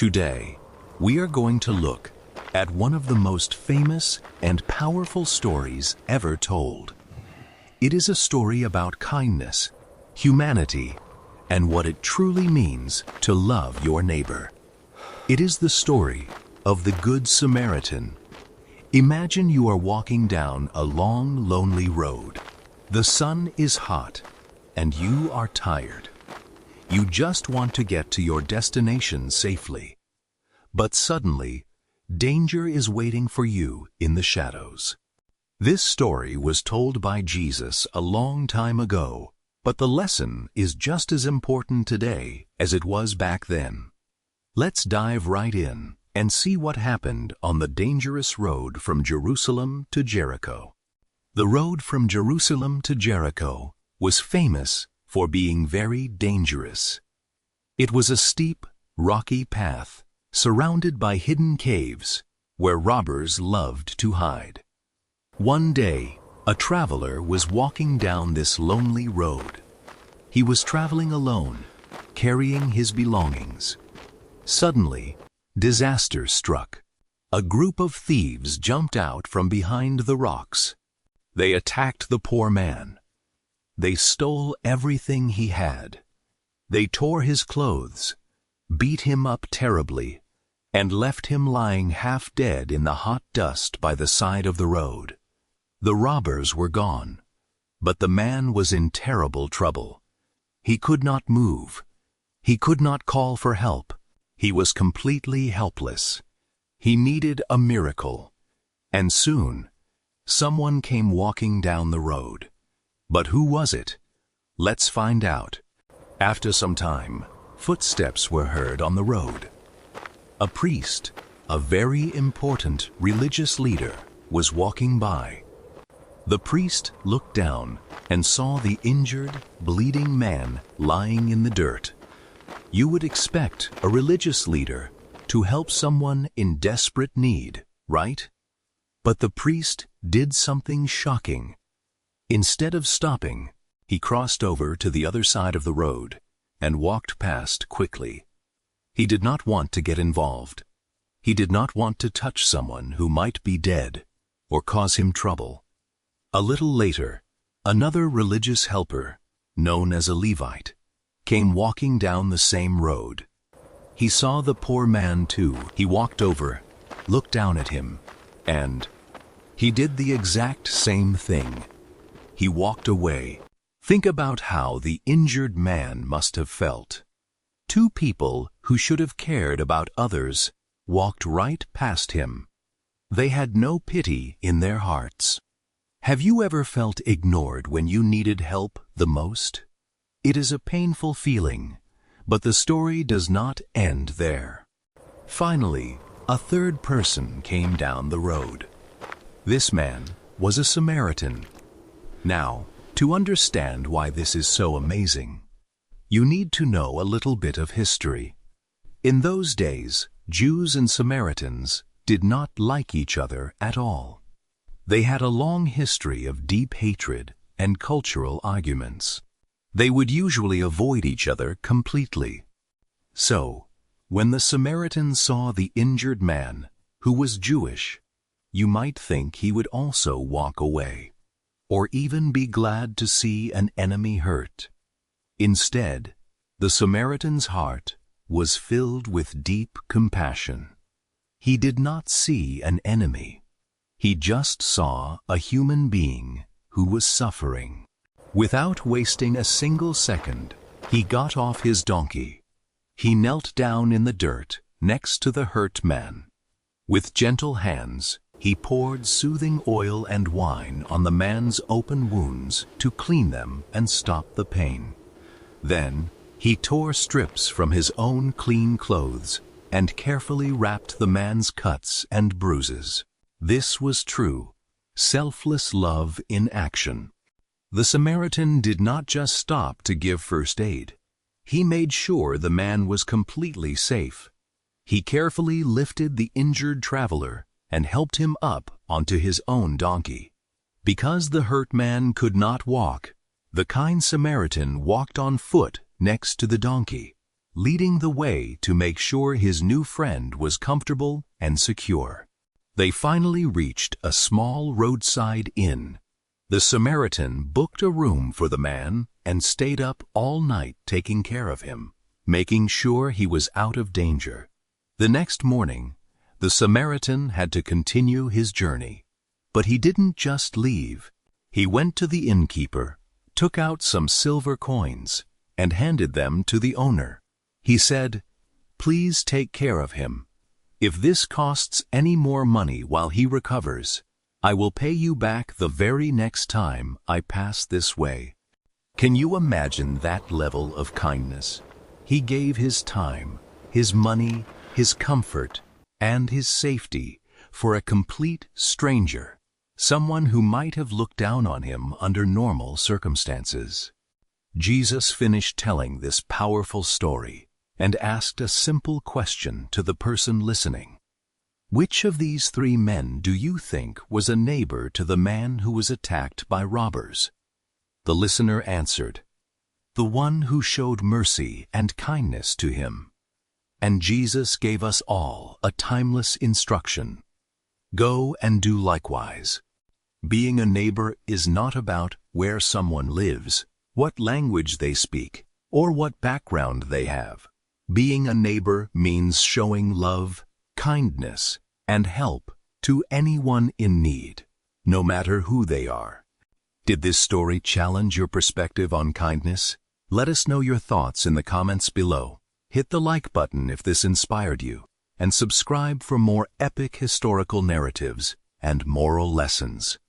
Today, we are going to look at one of the most famous and powerful stories ever told. It is a story about kindness, humanity, and what it truly means to love your neighbor. It is the story of the Good Samaritan. Imagine you are walking down a long, lonely road. The sun is hot, and you are tired. You just want to get to your destination safely. But suddenly, danger is waiting for you in the shadows. This story was told by Jesus a long time ago, but the lesson is just as important today as it was back then. Let's dive right in and see what happened on the dangerous road from Jerusalem to Jericho. The road from Jerusalem to Jericho was famous for being very dangerous. It was a steep, rocky path surrounded by hidden caves where robbers loved to hide. One day, a traveler was walking down this lonely road. He was traveling alone, carrying his belongings. Suddenly, disaster struck. A group of thieves jumped out from behind the rocks. They attacked the poor man. They stole everything he had. They tore his clothes, beat him up terribly, and left him lying half dead in the hot dust by the side of the road. The robbers were gone, but the man was in terrible trouble. He could not move. He could not call for help. He was completely helpless. He needed a miracle. And soon, someone came walking down the road. But who was it? Let's find out. After some time, footsteps were heard on the road. A priest, a very important religious leader, was walking by. The priest looked down and saw the injured, bleeding man lying in the dirt. You would expect a religious leader to help someone in desperate need, right? But the priest did something shocking. Instead of stopping, he crossed over to the other side of the road and walked past quickly. He did not want to get involved. He did not want to touch someone who might be dead or cause him trouble. A little later, another religious helper, known as a Levite, came walking down the same road. He saw the poor man too. He walked over, looked down at him, and he did the exact same thing. He walked away. Think about how the injured man must have felt. Two people who should have cared about others walked right past him. They had no pity in their hearts. Have you ever felt ignored when you needed help the most? It is a painful feeling, but the story does not end there. Finally, a third person came down the road. This man was a Samaritan. Now, to understand why this is so amazing, you need to know a little bit of history. In those days, Jews and Samaritans did not like each other at all. They had a long history of deep hatred and cultural arguments. They would usually avoid each other completely. So, when the Samaritan saw the injured man, who was Jewish, you might think he would also walk away, or even be glad to see an enemy hurt. Instead, the Samaritan's heart was filled with deep compassion. He did not see an enemy. He just saw a human being who was suffering. Without wasting a single second, he got off his donkey. He knelt down in the dirt next to the hurt man. With gentle hands, he poured soothing oil and wine on the man's open wounds to clean them and stop the pain. Then, he tore strips from his own clean clothes and carefully wrapped the man's cuts and bruises. This was true, selfless love in action. The Samaritan did not just stop to give first aid. He made sure the man was completely safe. He carefully lifted the injured traveler and helped him up onto his own donkey. Because the hurt man could not walk, the kind Samaritan walked on foot next to the donkey. leading the way to make sure his new friend was comfortable and secure. They finally reached a small roadside inn. The Samaritan booked a room for the man and stayed up all night taking care of him, making sure he was out of danger. The next morning, the Samaritan had to continue his journey. But he didn't just leave. He went to the innkeeper, took out some silver coins, and handed them to the owner. He said, "Please take care of him. If this costs any more money while he recovers, I will pay you back the very next time I pass this way." Can you imagine that level of kindness? He gave his time, his money, his comfort, and his safety for a complete stranger, someone who might have looked down on him under normal circumstances. Jesus finished telling this powerful story and asked a simple question to the person listening. Which of these three men do you think was a neighbor to the man who was attacked by robbers? The listener answered, "The one who showed mercy and kindness to him." And Jesus gave us all a timeless instruction. Go and do likewise. Being a neighbor is not about where someone lives, what language they speak, or what background they have. Being a neighbor means showing love, kindness, and help to anyone in need, no matter who they are. Did this story challenge your perspective on kindness? Let us know your thoughts in the comments below. Hit the like button if this inspired you, and subscribe for more epic historical narratives and moral lessons.